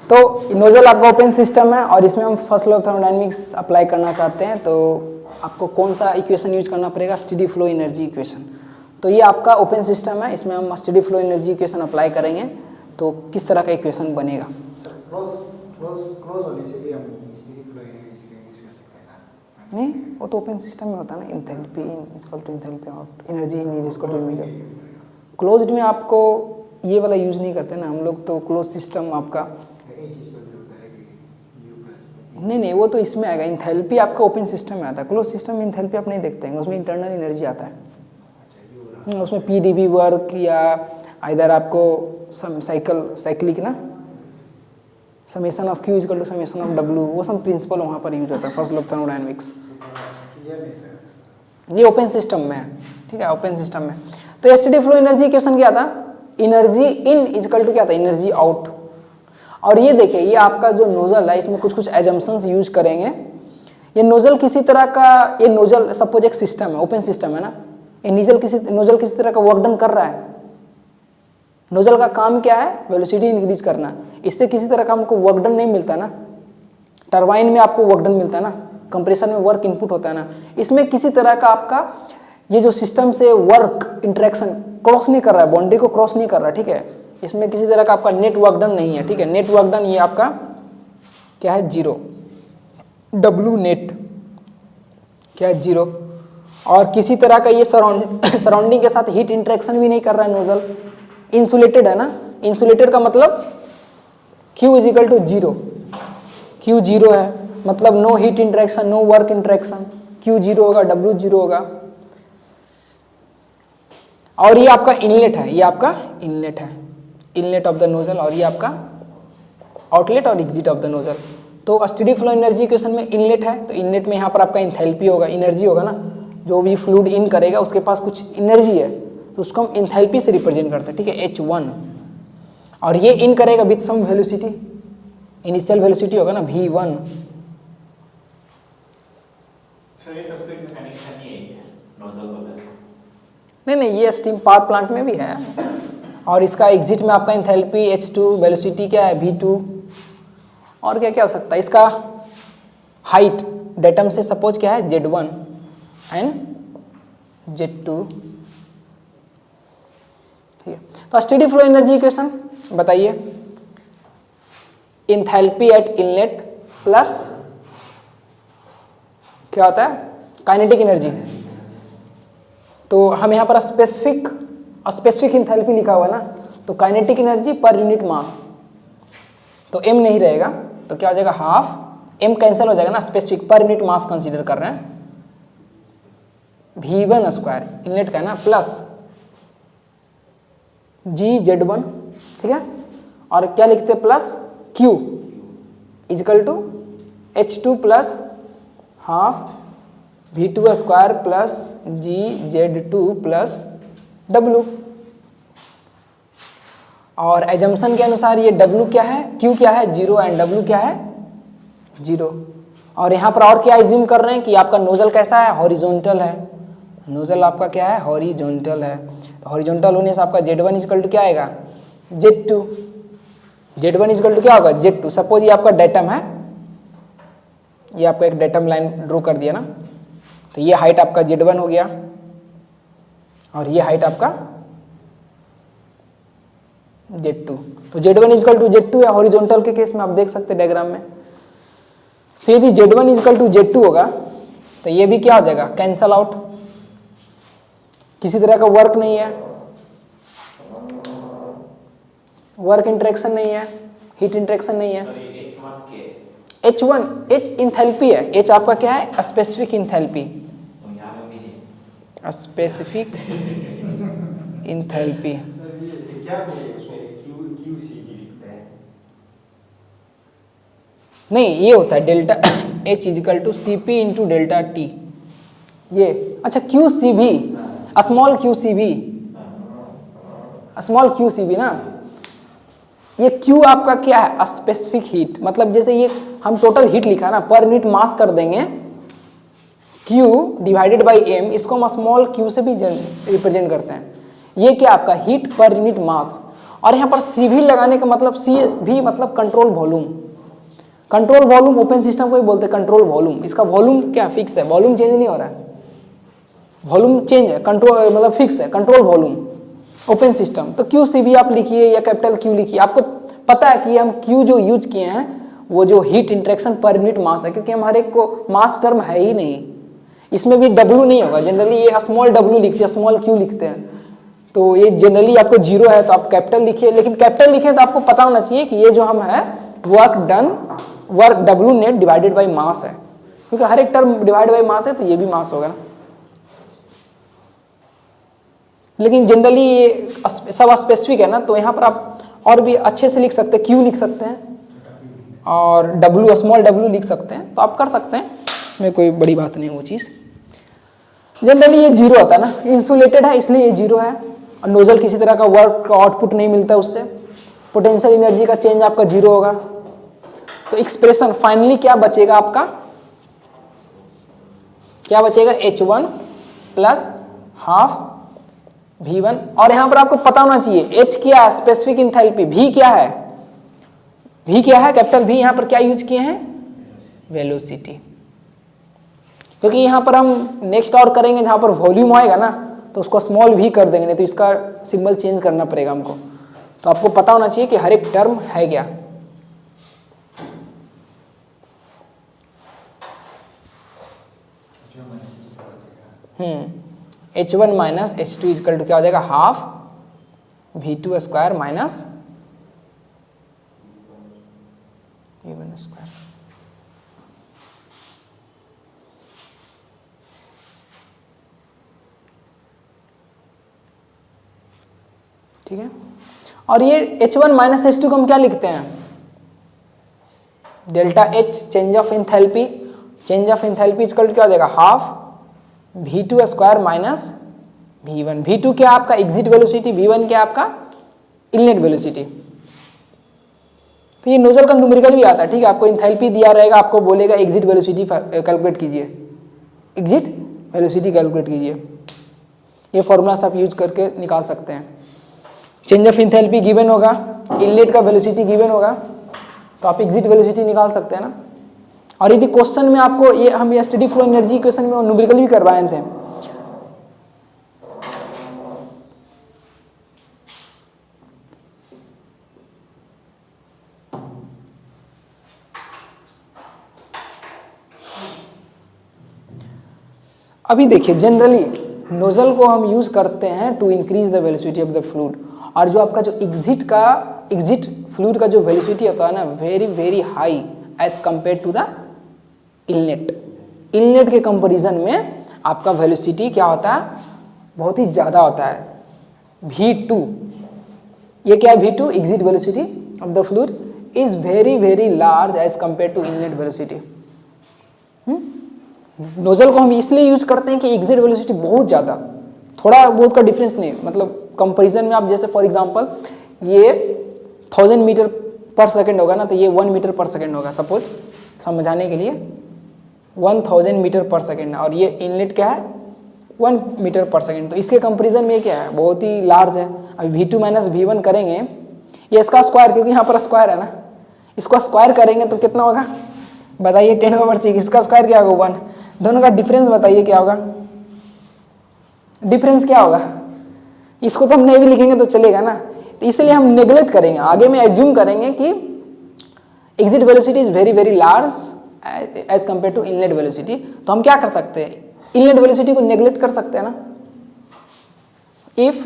तो नोजल आपका open system है और इसमें हम first law of thermodynamics apply करना चाहते हैं, तो आपको कौन सा इक्वेशन यूज करना पड़ेगा? Steady flow energy equation. तो ये आपका ओपन सिस्टम है, इसमें हम steady flow energy equation apply करेंगे। तो किस तरह का इक्वेशन बनेगा? नहीं, वो तो ओपन सिस्टम में होता है ना, enthalpy in equal to enthalpy out, energy in equal to image. Closed में आपको ये वाला यूज नहीं करते ना हम लोग, तो क्लोज सिस्टम आपका नहीं, वो तो इसमें आएगा। इंथैल्पी आपका ओपन सिस्टम में आता है, क्लोज सिस्टम में इंथैल्पी आप नहीं देखते हैं, उसमें इंटरनल एनर्जी आता है। उसमें पीडीवी वर्क या इधर आपको साइक्लिक ना, summation of Q equal to summation of W, वो सब प्रिंसिपल वहाँ पर यूज होता है फर्स्ट लॉ ऑफ थर्मोडायनेमिक्स। ये ओपन सिस्टम में है, ठीक है, ओपन सिस्टम में। तो स्टेडी फ्लो एनर्जी इक्वेशन क्या था? एनर्जी इन इक्वल टू क्या था? Energy out. और ये देखिए, ये आपका जो नोजल है इसमें कुछ एजम्पशंस यूज करेंगे। ये नोजल किसी तरह का, ये नोजल सपोज एक सिस्टम है, ओपन सिस्टम है ना, ये नोजल किसी तरह का वर्क डन कर रहा है। नोजल का काम क्या है? वेलोसिटी इंक्रीज करना। इससे किसी तरह का हमको वर्क डन नहीं मिलता ना, टरबाइन में आपको वर्क डन मिलता है ना, कंप्रेसर में वर्क इनपुट होता है ना। इसमें किसी तरह का आपका ये जो सिस्टम से वर्क इंटरेक्शन क्रॉस नहीं कर रहा है, बाउंड्री को क्रॉस नहीं कर रहा है, ठीक है। इसमें किसी तरह का आपका नेट वर्क डन नहीं है, ठीक है। नेट वर्क डन ये आपका क्या है? जीरो। डब्ल्यू नेट क्या है? जीरो। और किसी तरह का ये सराउंडिंग के साथ हीट इंटरेक्शन भी नहीं कर रहा है नोजल, इंसुलेटेड है ना। इंसुलेटेड का मतलब Q is equal to zero, Q zero है, मतलब no heat interaction, no work interaction, Q zero होगा, W जीरो होगा। और ये आपका इनलेट है, ये आपका इनलेट है, इनलेट ऑफ द नोजल, और ये आपका आउटलेट और एग्जिट ऑफ द नोजल। तो स्टेडी फ्लो एनर्जी इक्वेशन में इनलेट है, तो इनलेट में यहाँ पर आपका इंथैल्पी होगा, एनर्जी होगा ना, जो भी फ्लूइड इन करेगा उसके पास कुछ एनर्जी है, तो उसको हम इंथैल्पी से रिप्रेजेंट करते हैं, ठीक है, H1। और ये इन करेगा with some velocity, initial velocity होगा ना V1। नहीं, ये स्टीम पावर प्लांट में भी है। और इसका एग्जिट में आपका इंथैल्पी H2, वेलोसिटी क्या है? V2। और क्या क्या हो सकता है? इसका हाइट डेटम से सपोज क्या है? Z1 एंड Z2, ठीक है। तो स्टेडी फ्लो एनर्जी इक्वेशन बताइए, इंथैल्पी एट इनलेट प्लस क्या होता है? Kinetic energy. तो हम यहाँ पर स्पेसिफिक इंथैल्पी लिखा हुआ है ना, तो kinetic energy per unit mass, तो m नहीं रहेगा, तो क्या हो जाएगा? हाफ, m कैंसिल हो जाएगा ना, specific per unit mass consider कर रहे हैं, V1 स्क्वायर इनलेट का है ना, प्लस GZ1, ठीक है। और क्या लिखते हैं? Plus Q is equal to H2 plus half V2 square plus GZ2 plus W। और एजम्पशन के अनुसार ये W क्या है? Q क्या है? जीरो, एंड W क्या है? जीरो। और यहाँ पर और क्या एज्यूम कर रहे हैं कि आपका नोजल कैसा है? हॉरिजॉन्टल है। नोजल आपका क्या है? हॉरिजॉन्टल है। तो हॉरिजॉन्टल होने से आपका Z1 इजकल टू क्या आएगा? Z2। Z1 इजकल टू क्या होगा? Z2। सपोज ये आपका डेटम है, ये आपका एक डेटम लाइन ड्रॉ कर दिया ना, तो ये हाइट आपका Z1 हो गया, और ये हाइट आपका Z2। तो Z1 इजकल टू Z2 है हॉरिजॉन्टल के केस में, आप देख सकते हैं डायग्राम में। तो यदि Z1 इजकल टू Z2 होगा तो ये भी क्या हो जाएगा? कैंसल आउट, किसी तरह का वर्क नहीं है, वर्क इंटरेक्शन नहीं है, हीट इंटरेक्शन नहीं है। H1 H इंथैल्पी है, H आपका क्या है? Specific enthalpy, specific enthalpy. नहीं, ये होता है delta H is equal to CP into delta T। ये अच्छा QCB, स्मॉल QCB ना, ये Q आपका क्या है? स्पेसिफिक हीट, मतलब जैसे ये हम टोटल हीट लिखा ना, पर यूनिट मास कर देंगे Q डिवाइडेड बाई M, इसको हम स्मॉल q से भी रिप्रेजेंट करते हैं। ये क्या आपका? Heat per unit mass. और यहाँ पर सी भी लगाने का मतलब सी भी मतलब control volume. Control volume open system को ही बोलते हैं कंट्रोल वॉल्यूम। इसका वॉल्यूम क्या फिक्स है, वॉल्यूम चेंज नहीं हो रहा है, वॉल्यूम चेंज है, कंट्रोल मतलब फिक्स है, कंट्रोल वॉल्यूम ओपन सिस्टम। तो क्यू सी भी आप लिखिए या कैपिटल क्यू लिखिए। आपको पता है कि हम क्यू जो यूज किए हैं वो जो heat interaction per unit mass है, क्योंकि हमारे को मास टर्म है ही नहीं, इसमें भी डब्ल्यू नहीं होगा। जनरली ये स्मॉल डब्ल्यू लिखते हैं, स्मॉल क्यू लिखते हैं, तो ये जनरली आपको जीरो है तो आप कैपिटल लिखिए। लेकिन कैपिटल लिखे तो आपको पता होना चाहिए कि ये जो हम है work done, work W net divided by mass है, क्योंकि हर एक टर्म डिवाइड बाई मास है तो ये भी मास होगा ना। लेकिन जनरली ये सब स्पेसिफिक है ना, तो यहाँ पर आप और भी अच्छे से लिख सकते हैं, क्यू लिख सकते हैं और डब्ल्यू स्मॉल डब्ल्यू लिख सकते हैं, तो आप कर सकते हैं, में कोई बड़ी बात नहीं वो चीज़। जनरली ये जीरो आता है ना, इंसुलेटेड है इसलिए ये जीरो है, और नोजल किसी तरह का वर्क आउटपुट नहीं मिलता उससे, पोटेंशियल एनर्जी का चेंज आपका जीरो होगा। तो एक्सप्रेशन फाइनली क्या बचेगा आपका, क्या बचेगा, H1 प्लस हाफ V1। और यहां पर आपको पता होना चाहिए H क्या है, स्पेसिफिक इंथैल्पी, V क्या है, V क्या है, कैपिटल V यहां पर क्या यूज किए हैं, वेलोसिटी। क्योंकि यहां पर हम नेक्स्ट और करेंगे जहां पर वॉल्यूम आएगा ना तो उसको स्मॉल v कर देंगे, नहीं तो इसका सिंबल चेंज करना पड़ेगा हमको। तो आपको पता होना चाहिए कि हर एक टर्म है क्या। H1 minus H2 is equal to क्या हो जाएगा, half V2 square minus V1 square. ठीक है, और ये H1 माइनस H2 को हम क्या लिखते हैं, delta H change of enthalpy. Change of enthalpy is equal to क्या हो जाएगा, half V2 square minus V1। V2 क्या आपका एग्जिट वेलोसिटी, V1 क्या आपका इनलेट वेलोसिटी। तो ये नोजल का न्यूमेरिकल भी आता है, ठीक है, आपको इंथैल्पी दिया रहेगा, आपको बोलेगा एग्जिट वेलोसिटी कैलकुलेट कीजिए, एग्जिट वेलोसिटी कैलकुलेट कीजिए। ये फॉर्मूलास आप यूज करके निकाल सकते हैं। चेंज ऑफ इंथैल्पी गिवन होगा, इनलेट का वेलोसिटी गिवन होगा, तो आप एग्जिट वेलोसिटी निकाल सकते हैं ना। और यदि क्वेश्चन में आपको ये हम स्टेडी फ्लो एनर्जी क्वेश्चन में न्यूमेरिकल भी करवाए थे, अभी देखिए जनरली नोजल को हम यूज करते हैं to increase the velocity of the fluid, और जो आपका जो एग्जिट फ्लूइड का जो वेलोसिटी होता है ना, very very high as compare to the inlet. Inlet के कंपैरिजन में आपका वेलोसिटी क्या होता है, बहुत ही ज़्यादा होता है, V2। ये क्या है, V2 exit velocity of the fluid is very very large as compare to inlet velocity. Nozzle को हम इसलिए यूज करते हैं कि एग्जिट वेलोसिटी बहुत ज़्यादा, थोड़ा बहुत का डिफरेंस नहीं, मतलब कंपैरिजन में आप जैसे फॉर एग्जांपल ये 1000 मीटर पर सेकंड होगा ना, तो ये 1 मीटर पर सेकंड होगा, सपोज समझाने के लिए 1000 मीटर पर सेकंड, और ये इनलेट क्या है 1 मीटर पर सेकंड। तो इसके कंपैरिजन में क्या है, बहुत ही लार्ज है। अभी V2 माइनस V1 करेंगे, ये इसका स्क्वायर, क्योंकि यहाँ पर स्क्वायर है ना, इसको स्क्वायर करेंगे तो कितना होगा बताइए, 10⁻6। इसका स्क्वायर क्या होगा 1, दोनों का डिफरेंस बताइए क्या होगा, डिफरेंस क्या होगा। इसको तो हम नहीं भी लिखेंगे तो चलेगा ना, तो इसलिए हम नेग्लेक्ट करेंगे, आगे में एज्यूम करेंगे कि exit velocity is very very large as compare to inlet velocity. तो हम क्या कर सकते हैं, इनलेट वेलोसिटी को नेग्लेक्ट कर सकते हैं ना। If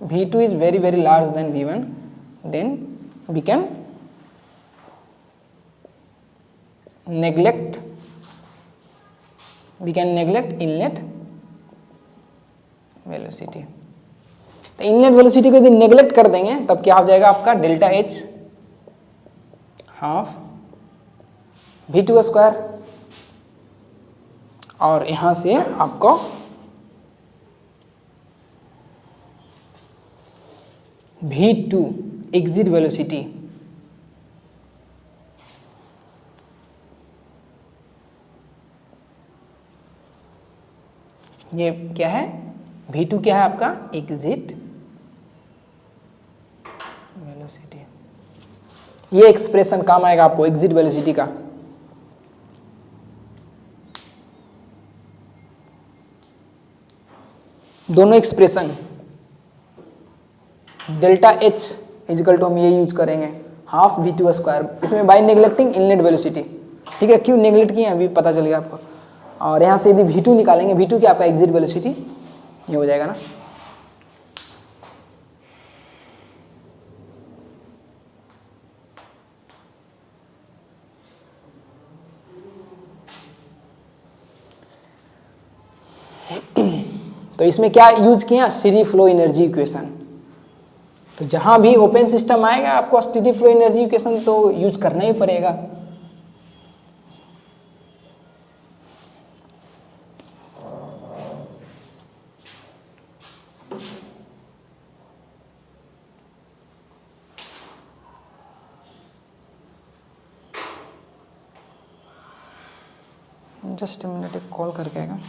V2 is very very large then V1, then we can neglect inlet velocity. तो इनलेट वेलोसिटी को यदि नेग्लेक्ट कर देंगे तब क्या हो जाएगा आपका delta H half V2 square, और यहां से आपको V2 एग्जिट वेलोसिटी ये क्या है, V2 क्या है आपका एग्जिट वेलोसिटी, ये एक्सप्रेशन काम आएगा आपको एग्जिट वेलोसिटी का। दोनों expression delta H is equal to हम ये यूज करेंगे हाफ वी टू स्क्वायर, इसमें बाय नेग्लेक्टिंग इनलेट वेलोसिटी। ठीक है, क्यों नेग्लेक्ट किए अभी पता चल गया आपको। और यहाँ से यदि V2 निकालेंगे, V2 की आपका एग्जिट वेलोसिटी ये हो जाएगा ना, तो इसमें क्या यूज किया, स्टेडी फ्लो एनर्जी इक्वेशन। तो जहां भी ओपन सिस्टम आएगा आपको स्टेडी फ्लो एनर्जी इक्वेशन तो यूज करना ही पड़ेगा। जस्ट मिनट, एक कॉल करके आएगा।